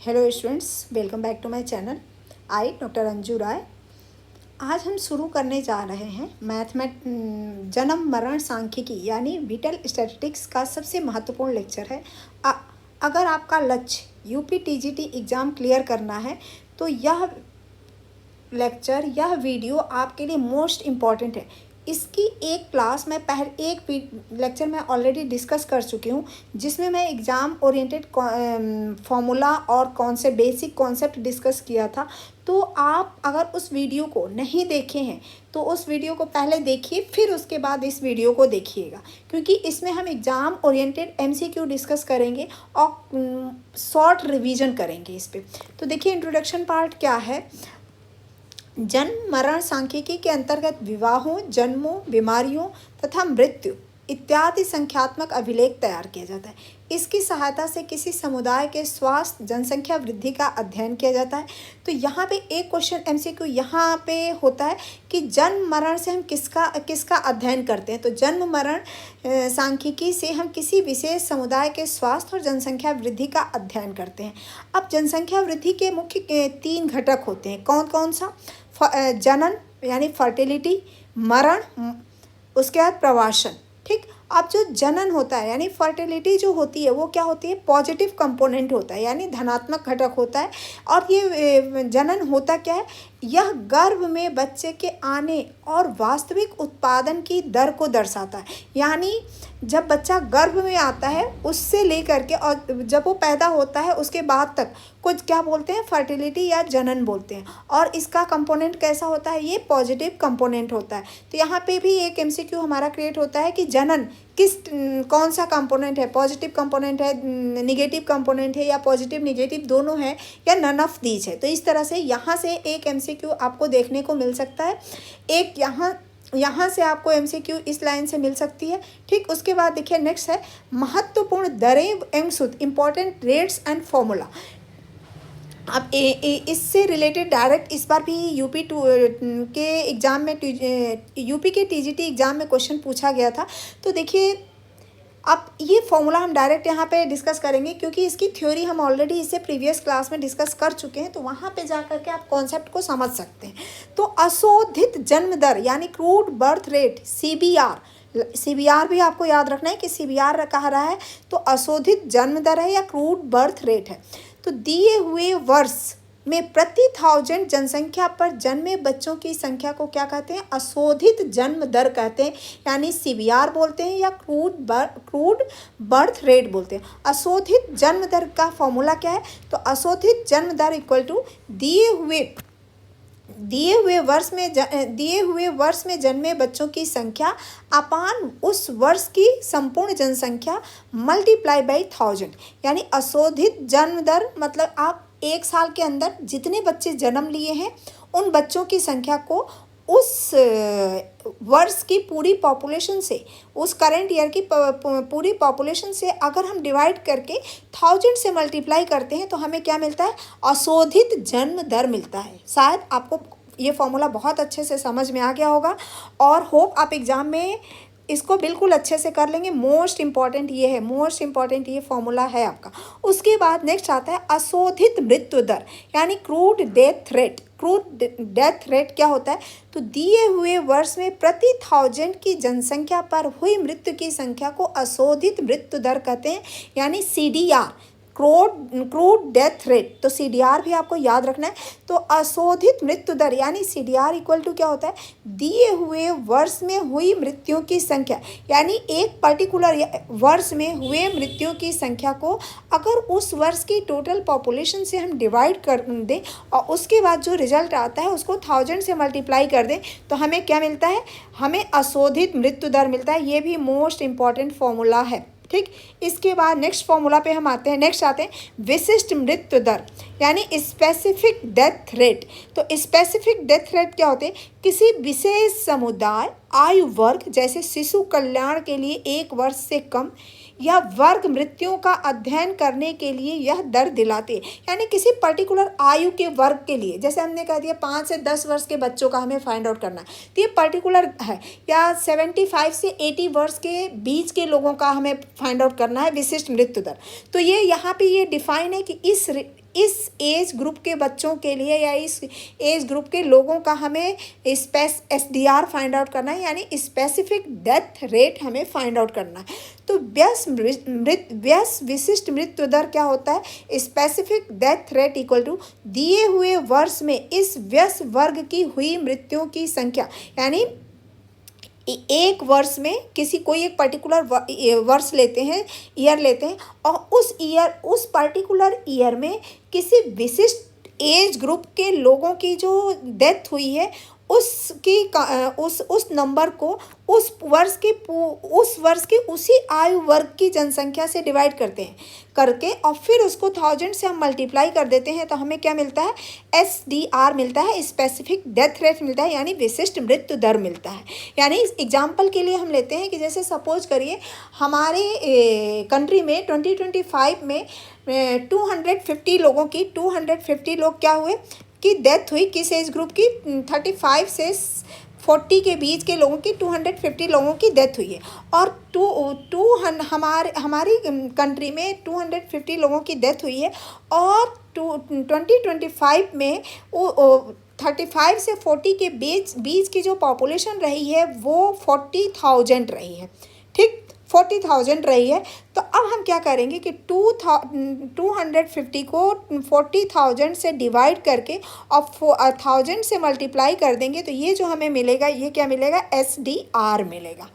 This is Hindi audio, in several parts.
Hello students, welcome back to my channel. I doctor Anju Rai. आज हम शुरू करने जा रहे हैं जन्म मरण सांख्यिकी यानी विटल स्टैटिस्टिक्स का सबसे महत्वपूर्ण लेक्चर है। अगर आपका लक्ष्य यूपी टीजीटी एग्ज़ाम क्लियर करना है तो यह वीडियो आपके लिए मोस्ट इम्पॉर्टेंट है। इसकी एक क्लास मैं एक लेक्चर में ऑलरेडी डिस्कस कर चुकी हूँ, जिसमें मैं एग्ज़ाम ओरिएंटेड फॉर्मूला और बेसिक कॉन्सेप्ट डिस्कस किया था। तो आप अगर उस वीडियो को नहीं देखे हैं तो उस वीडियो को पहले देखिए, फिर उसके बाद इस वीडियो को देखिएगा, क्योंकि इसमें हम एग्ज़ाम ओरिएंटेड एमसीक्यू डिस्कस करेंगे और शॉर्ट रिवीजन करेंगे इस पर। तो देखिए, इंट्रोडक्शन पार्ट क्या है। जन्म मरण सांख्यिकी के अंतर्गत विवाहों, जन्मों, बीमारियों तथा मृत्यु इत्यादि संख्यात्मक अभिलेख तैयार किया जाता है। इसकी सहायता से किसी समुदाय के स्वास्थ्य, जनसंख्या वृद्धि का अध्ययन किया जाता है। तो यहाँ पे एक क्वेश्चन एमसीक्यू यहाँ पे होता है कि जन्म मरण से हम किसका अध्ययन करते हैं। तो जन्म मरण सांख्यिकी से हम किसी विशेष समुदाय के स्वास्थ्य और जनसंख्या वृद्धि का अध्ययन करते हैं। अब जनसंख्या वृद्धि के मुख्य 3 घटक होते हैं। कौन कौन सा? जनन यानी फर्टिलिटी, मरण, उसके बाद प्रवासन। ठीक। अब जो जनन होता है यानी फर्टिलिटी जो होती है वो क्या होती है? पॉजिटिव कंपोनेंट होता है, यानी धनात्मक घटक होता है। और ये जनन होता क्या है? यह गर्भ में बच्चे के आने और वास्तविक उत्पादन की दर को दर्शाता है। यानी जब बच्चा गर्भ में आता है उससे लेकर के और जब वो पैदा होता है उसके बाद तक कुछ क्या बोलते हैं? फर्टिलिटी या जनन बोलते हैं। और इसका कंपोनेंट कैसा होता है? ये पॉजिटिव कंपोनेंट होता है। तो यहाँ पे भी एक एमसीक्यू हमारा क्रिएट होता है कि जनन कौन सा कंपोनेंट है? पॉजिटिव कंपोनेंट है, निगेटिव कंपोनेंट है, या पॉजिटिव निगेटिव दोनों है, या नन ऑफ दीज है। तो इस तरह से यहाँ से एक एमसीक्यू आपको देखने को मिल सकता है। एक यहाँ से आपको एमसीक्यू इस लाइन से मिल सकती है। ठीक। उसके बाद देखिए नेक्स्ट है महत्वपूर्ण दरें एवं सूत्र, इंपॉर्टेंट रेट्स एंड फॉर्मूला। अब इससे रिलेटेड डायरेक्ट इस बार भी यूपी के एग्ज़ाम में यूपी के टीजीटी एग्ज़ाम में क्वेश्चन पूछा गया था। तो देखिए, अब ये फॉर्मूला हम डायरेक्ट यहाँ पे डिस्कस करेंगे, क्योंकि इसकी थ्योरी हम ऑलरेडी इससे प्रीवियस क्लास में डिस्कस कर चुके हैं। तो वहाँ पे जा कर के आप कॉन्सेप्ट को समझ सकते हैं। तो अशोधित जन्म दर यानी क्रूड बर्थ रेट, सीबीआर भी आपको याद रखना है कि सीबीआर कह रहा है तो अशोधित जन्म दर है या क्रूड बर्थ रेट है। तो दिए हुए वर्ष में प्रति 1000 जनसंख्या पर जन्मे बच्चों की संख्या को क्या कहते हैं? अशोधित जन्म दर कहते हैं, यानी सीबीआर बोलते हैं या क्रूड बर्थ रेट बोलते हैं। अशोधित जन्म दर का फॉर्मूला क्या है? तो अशोधित जन्म दर इक्वल टू दिए हुए वर्ष में जन्मे बच्चों की संख्या अपान उस वर्ष की संपूर्ण जनसंख्या मल्टीप्लाई बाई 1000। यानी अशोधित जन्म दर मतलब आप 1 साल के अंदर जितने बच्चे जन्म लिए हैं उन बच्चों की संख्या को उस वर्ष की पूरी पॉपुलेशन से, उस करंट ईयर की पूरी पॉपुलेशन से अगर हम डिवाइड करके 1000 से मल्टीप्लाई करते हैं तो हमें क्या मिलता है? अशोधित जन्म दर मिलता है। शायद आपको ये फॉर्मूला बहुत अच्छे से समझ में आ गया होगा और होप आप एग्ज़ाम में इसको बिल्कुल अच्छे से कर लेंगे। मोस्ट इम्पॉर्टेंट ये फॉर्मूला है आपका। उसके बाद नेक्स्ट आता है अशोधित मृत्यु दर यानी crude death rate. Crude death rate क्या होता है? तो दिए हुए वर्ष में प्रति 1000 की जनसंख्या पर हुई मृत्यु की संख्या को अशोधित मृत्यु दर कहते हैं, यानी सीडीआर, क्रूड डेथ रेट। तो सीडीआर भी आपको याद रखना है। तो अशोधित मृत्यु दर यानी सीडीआर इक्वल टू क्या होता है? दिए हुए वर्ष में हुई मृत्युओं की संख्या, यानी एक पर्टिकुलर वर्ष में हुए मृत्युओं की संख्या को अगर उस वर्ष की टोटल पॉपुलेशन से हम डिवाइड कर दें और उसके बाद जो रिजल्ट आता है उसको 1000 से मल्टीप्लाई कर दें तो हमें क्या मिलता है? हमें अशोधित मृत्यु दर मिलता है। ये भी मोस्ट इम्पॉर्टेंट फॉर्मूला है। ठीक। इसके बाद नेक्स्ट फॉर्मूला पे हम आते हैं विशिष्ट मृत्यु दर यानी स्पेसिफिक डेथ रेट। तो स्पेसिफिक डेथ रेट क्या होते हैं? किसी विशेष समुदाय, आयु वर्ग जैसे शिशु कल्याण के लिए 1 वर्ष से कम या वर्ग मृत्युओं का अध्ययन करने के लिए यह दर दिलाते हैं। यानी किसी पर्टिकुलर आयु के वर्ग के लिए, जैसे हमने कह दिया 5 से 10 वर्ष के बच्चों का हमें फाइंड आउट करना है, तो ये पर्टिकुलर है, या 75 से 80 वर्ष के बीच के लोगों का हमें फाइंड आउट करना है विशिष्ट मृत्यु दर। तो ये यहाँ पे ये डिफाइन है कि इस एज ग्रुप के बच्चों के लिए या इस एज ग्रुप के लोगों का हमें SDR फाइंड आउट करना है, यानी स्पेसिफिक डेथ रेट हमें फाइंड आउट करना है। तो व्यस्त विशिष्ट मृत्यु दर क्या होता है? Specific death rate equal to दिए हुए वर्ष में इस व्यस्त वर्ग की हुई मृत्युओं की संख्या, यानी एक वर्ष में कोई एक पर्टिकुलर वर्ष लेते हैं, ईयर लेते हैं, और उस पर्टिकुलर ईयर में किसी विशिष्ट एज ग्रुप के लोगों की जो डेथ हुई है उस नंबर को उस वर्ष के उसी आयु वर्ग की जनसंख्या से डिवाइड करते हैं करके, और फिर उसको 1000 से हम मल्टीप्लाई कर देते हैं, तो हमें क्या मिलता है? SDR मिलता है, स्पेसिफिक डेथ रेट मिलता है, यानी विशिष्ट मृत्यु दर मिलता है। यानी इस एग्जाम्पल के लिए हम लेते हैं कि जैसे सपोज करिए हमारे कंट्री में 2025 में 250 लोग क्या हुए की डेथ हुई, किस एज ग्रुप की? 35 से 40 के बीच के लोगों की 250 लोगों की डेथ हुई है। और हमारी कंट्री में 250 लोगों की डेथ हुई है, और 2025 में 35 से 40 के बीच की जो पॉपुलेशन रही है वो 40,000 रही है, ठीक, 40,000 रही है। तो अब हम क्या करेंगे कि 250 को 40,000 से डिवाइड करके और 1000 से मल्टीप्लाई कर देंगे, तो ये जो हमें मिलेगा, ये क्या मिलेगा? SDR मिलेगा,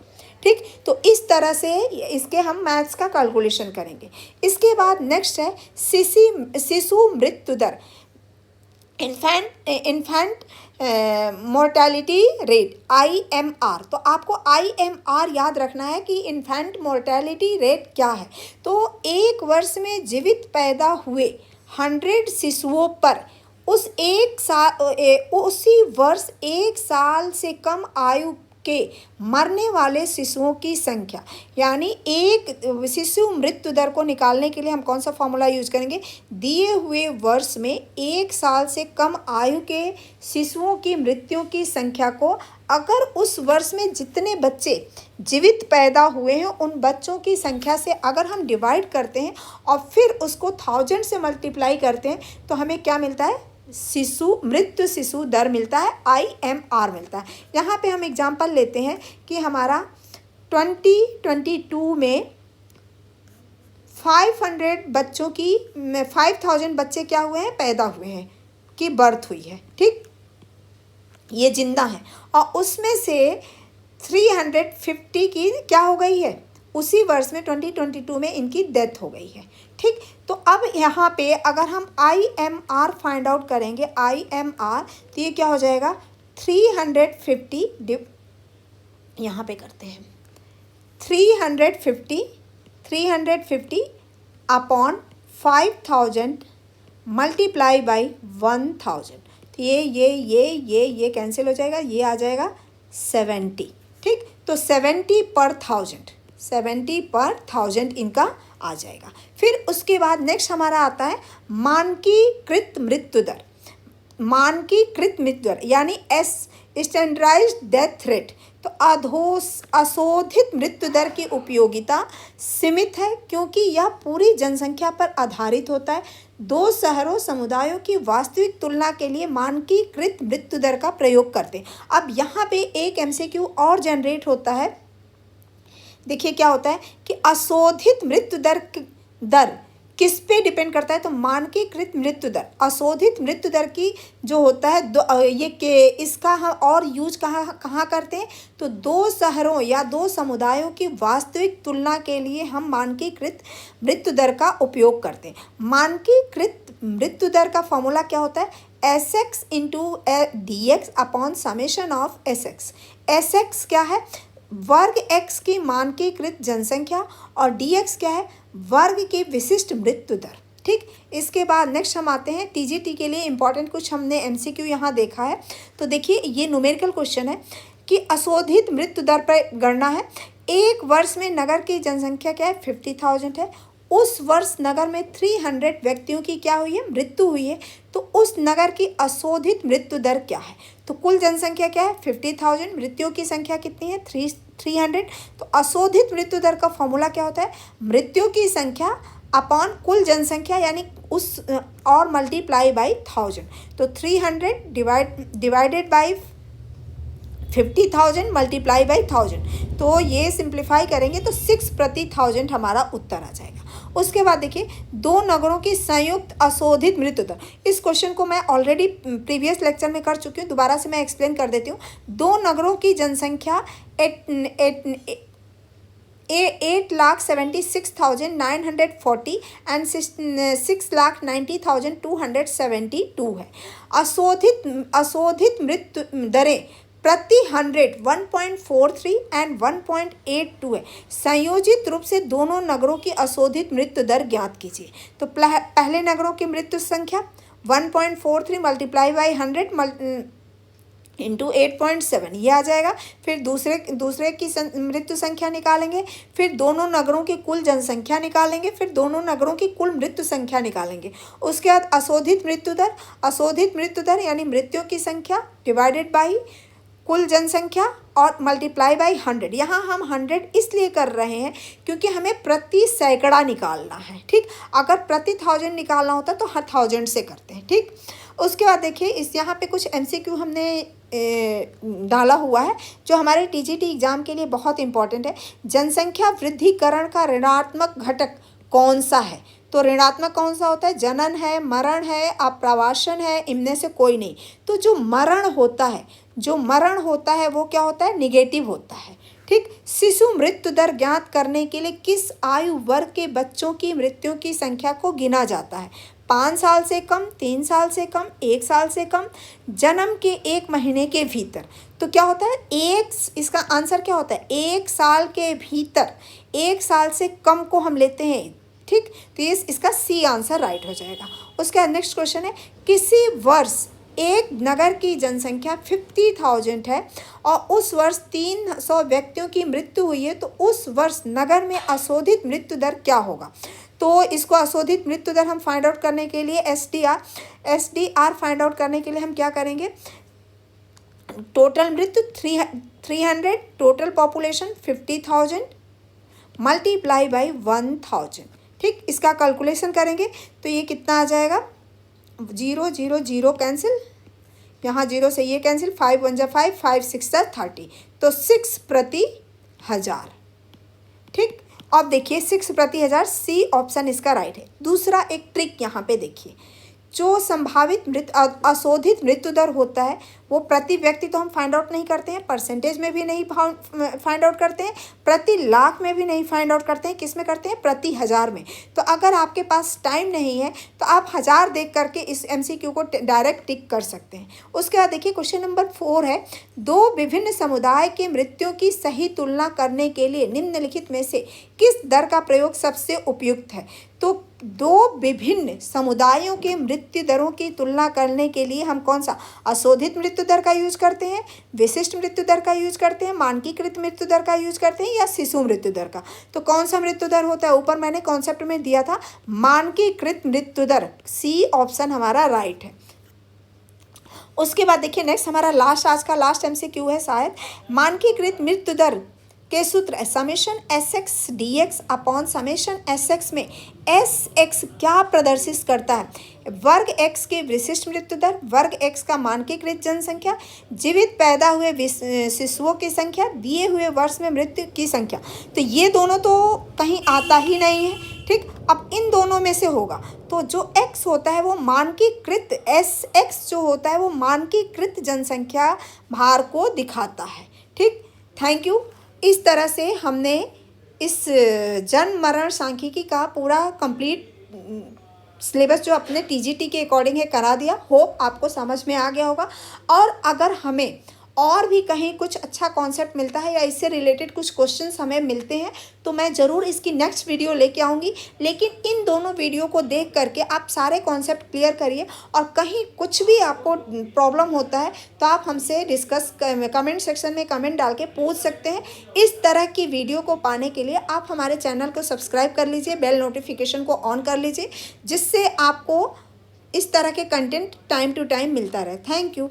ठीक। तो इस तरह से इसके हम मैथ्स का कैलकुलेशन करेंगे। इसके बाद नेक्स्ट है शिशु मृत्यु दर, इन्फेंट मोर्टेलिटी रेट, IMR। तो आपको IMR याद रखना है कि इन्फेंट मोर्टेलिटी रेट क्या है। तो एक वर्ष में जीवित पैदा हुए 100 शिशुओं पर उसी वर्ष 1 साल से कम आयु के मरने वाले शिशुओं की संख्या, यानी एक शिशु मृत्यु दर को निकालने के लिए हम कौन सा फॉर्मूला यूज करेंगे? दिए हुए वर्ष में 1 साल से कम आयु के शिशुओं की मृत्यु की संख्या को अगर उस वर्ष में जितने बच्चे जीवित पैदा हुए हैं उन बच्चों की संख्या से अगर हम डिवाइड करते हैं और फिर उसको 1000 से मल्टीप्लाई करते हैं, तो हमें क्या मिलता है? मृत्यु शिशु दर मिलता है, IMR मिलता है। यहाँ पे हम एग्जांपल लेते हैं कि हमारा 2022 में 500 बच्चों की 5000 बच्चे क्या हुए हैं? पैदा हुए हैं, की बर्थ हुई है, ठीक, ये जिंदा है, और उसमें से 350 की क्या हो गई है? उसी वर्ष में 2022 में इनकी डेथ हो गई है, ठीक। तो अब यहाँ पे अगर हम IMR फाइंड आउट करेंगे, IMR, तो ये क्या हो जाएगा? 350 यहाँ पे करते हैं 350 अपॉन 5000 मल्टीप्लाई बाई 1000, तो ये कैंसिल हो जाएगा, ये आ जाएगा 70, ठीक। तो 70 पर 1000 इनका आ जाएगा। फिर उसके बाद नेक्स्ट हमारा आता है मानकीकृत मृत्यु दर, यानी स्टैंडर्डाइज्ड डेथ रेट। तो अशोधित मृत्यु दर की उपयोगिता सीमित है क्योंकि यह पूरी जनसंख्या पर आधारित होता है। 2 शहरों समुदायों की वास्तविक तुलना के लिए मानकीकृत मृत्यु दर का प्रयोग करते हैं। अब यहाँ पे एक MCQ और जनरेट होता है। देखिए क्या होता है कि अशोधित मृत्यु दर किस पे डिपेंड करता है? तो मानकीकृत मृत्यु दर, अशोधित मृत्यु दर की जो होता है इसका हम और यूज कहाँ करते हैं? तो 2 शहरों या 2 समुदायों की वास्तविक तुलना के लिए हम मानकीकृत मृत्यु दर का उपयोग करते हैं। मानकीकृत मृत्यु दर का फॉर्मूला क्या होता है? SX into DX upon summation of SX। SX क्या है? वर्ग x की मानकीकृत जनसंख्या, और dx क्या है? वर्ग की विशिष्ट मृत्यु दर, ठीक। इसके बाद नेक्स्ट हम आते हैं TGT के लिए इंपॉर्टेंट कुछ हमने MCQ यहाँ देखा है। तो देखिए ये न्यूमेरिकल क्वेश्चन है कि अशोधित मृत्यु दर पर गणना है। एक वर्ष में नगर की जनसंख्या क्या है? 50,000 है। उस वर्ष नगर में 300 व्यक्तियों की क्या हुई है? मृत्यु हुई है। तो उस नगर की अशोधित मृत्यु दर क्या है? तो कुल जनसंख्या क्या है? 50,000, मृत्युओं की संख्या कितनी है? 300। तो अशोधित मृत्यु दर का फॉर्मूला क्या होता है? मृत्युओं की संख्या अपॉन कुल जनसंख्या, यानी उस और मल्टीप्लाई बाई 1000। तो 300 डिवाइडेड बाई 50,000 मल्टीप्लाई बाई 1000। तो ये सिंप्लीफाई करेंगे तो 6 प्रति 1000 हमारा उत्तर आ जाएगा। उसके बाद देखिए, दो नगरों की संयुक्त अशोधित मृत्यु दर। इस क्वेश्चन को मैं ऑलरेडी प्रीवियस लेक्चर में कर चुकी हूँ, दोबारा से मैं एक्सप्लेन कर देती हूँ। दो नगरों की जनसंख्या 8,76,940 एंड 6,90,272 है। अशोधित मृत्यु दरें प्रति 100 1.43 एंड 1.82 है। संयोजित रूप से दोनों नगरों की अशोधित मृत्यु दर ज्ञात कीजिए। तो पहले नगरों की मृत्यु संख्या 1.43 मल्टीप्लाई बाई 100 इंटू 8.7 ये आ जाएगा। फिर दूसरे की मृत्यु संख्या निकालेंगे, फिर दोनों नगरों की कुल जनसंख्या निकालेंगे, फिर दोनों नगरों की कुल मृत्यु संख्या निकालेंगे। उसके बाद अशोधित मृत्यु दर यानी मृत्युओं की संख्या डिवाइडेड बाई कुल जनसंख्या और मल्टीप्लाई बाई 100। यहाँ हम 100 इसलिए कर रहे हैं क्योंकि हमें प्रति सैकड़ा निकालना है, ठीक। अगर प्रति 1000 निकालना होता तो हर 1000 से करते हैं, ठीक। उसके बाद देखिए, इस यहाँ पे कुछ MCQ हमने डाला हुआ है जो हमारे TGT एग्जाम के लिए बहुत इंपॉर्टेंट है। जनसंख्या वृद्धिकरण का ऋणात्मक घटक कौन सा है? तो ऋणात्मक कौन सा होता है? जनन है, मरण है, अप्रवासन है, इनमें से कोई नहीं। तो जो मरण होता है वो क्या होता है? निगेटिव होता है, ठीक। शिशु मृत्यु दर ज्ञात करने के लिए किस आयु वर्ग के बच्चों की मृत्युओं की संख्या को गिना जाता है? 5 साल से कम, 3 साल से कम, 1 साल से कम, जन्म के 1 महीने के भीतर। तो क्या होता है? इसका आंसर क्या होता है? 1 साल के भीतर, 1 साल से कम को हम लेते हैं, ठीक। तो इसका C आंसर राइट हो जाएगा। उसके बाद नेक्स्ट क्वेश्चन है, किसी वर्ष एक नगर की जनसंख्या 50,000 है और उस वर्ष 300 व्यक्तियों की मृत्यु हुई है, तो उस वर्ष नगर में अशोधित मृत्यु दर क्या होगा? तो इसको अशोधित मृत्यु दर हम फाइंड आउट करने के लिए SDR फाइंड आउट करने के लिए हम क्या करेंगे? टोटल मृत्यु 300, टोटल पॉपुलेशन 50,000 मल्टीप्लाई बाई 1000, ठीक। इसका कैलकुलेशन करेंगे तो ये कितना आ जाएगा? 0 0 0 कैंसिल, यहाँ 0 से ये कैंसिल, 5 1 जा 5, 5 6 जा 30, तो 6 प्रति 1000, ठीक। अब देखिए 6 प्रति 1000, C ऑप्शन इसका राइट है। दूसरा एक ट्रिक यहाँ पे देखिए, जो संभावित अशोधित मृत्यु दर होता है वो प्रति व्यक्ति तो हम फाइंड आउट नहीं करते हैं, परसेंटेज में भी नहीं फाइंड आउट करते हैं, प्रति लाख में भी नहीं फाइंड आउट करते हैं, किस में करते हैं? प्रति 1000 में। तो अगर आपके पास टाइम नहीं है तो आप 1000 देख करके इस MCQ को डायरेक्ट टिक कर सकते हैं। उसके बाद देखिए क्वेश्चन नंबर 4 है, दो विभिन्न समुदाय के मृत्युओं की सही तुलना करने के लिए निम्नलिखित में से किस दर का प्रयोग सबसे उपयुक्त है? तो दो विभिन्न समुदायों के मृत्यु दरों की तुलना करने के लिए हम कौन सा? अशोधित मृत्यु दर का यूज करते हैं, विशिष्ट मृत्यु दर का यूज करते हैं, मानकीकृत मृत्यु दर का यूज करते हैं, या शिशु मृत्यु दर का? तो कौन सा मृत्यु दर होता है? ऊपर मैंने कॉन्सेप्ट में दिया था मानकीकृत मृत्यु दर, C ऑप्शन हमारा राइट है। उसके बाद देखिए नेक्स्ट हमारा आज का लास्ट MCQ है शायद, मानकीकृत मृत्यु दर के सूत्र summation SX DX upon summation SX में SX क्या प्रदर्शित करता है? वर्ग X की विशिष्ट मृत्यु दर, वर्ग X का मानकीकृत जनसंख्या, जीवित पैदा हुए शिशुओं की संख्या, दिए हुए वर्ष में मृत्यु की संख्या। तो ये दोनों तो कहीं आता ही नहीं है, ठीक। अब इन दोनों में से होगा तो जो X होता है वो मानकीकृत, SX जो होता है वो मानकीकृत जनसंख्या भार को दिखाता है, ठीक। Thank you. इस तरह से हमने इस जन्म मरण सांख्यिकी का पूरा कंप्लीट सिलेबस जो अपने TGT के अकॉर्डिंग है करा दिया। होप आपको समझ में आ गया होगा। और अगर हमें और भी कहीं कुछ अच्छा कॉन्सेप्ट मिलता है या इससे रिलेटेड कुछ क्वेश्चंस हमें मिलते हैं तो मैं ज़रूर इसकी नेक्स्ट वीडियो लेके आऊँगी। लेकिन इन दोनों वीडियो को देख करके आप सारे कॉन्सेप्ट क्लियर करिए, और कहीं कुछ भी आपको प्रॉब्लम होता है तो आप हमसे डिस्कस कमेंट सेक्शन में कमेंट डाल के पूछ सकते हैं। इस तरह की वीडियो को पाने के लिए आप हमारे चैनल को सब्सक्राइब कर लीजिए, बेल नोटिफिकेशन को ऑन कर लीजिए, जिससे आपको इस तरह के कंटेंट टाइम टू टाइम मिलता रहे। Thank you.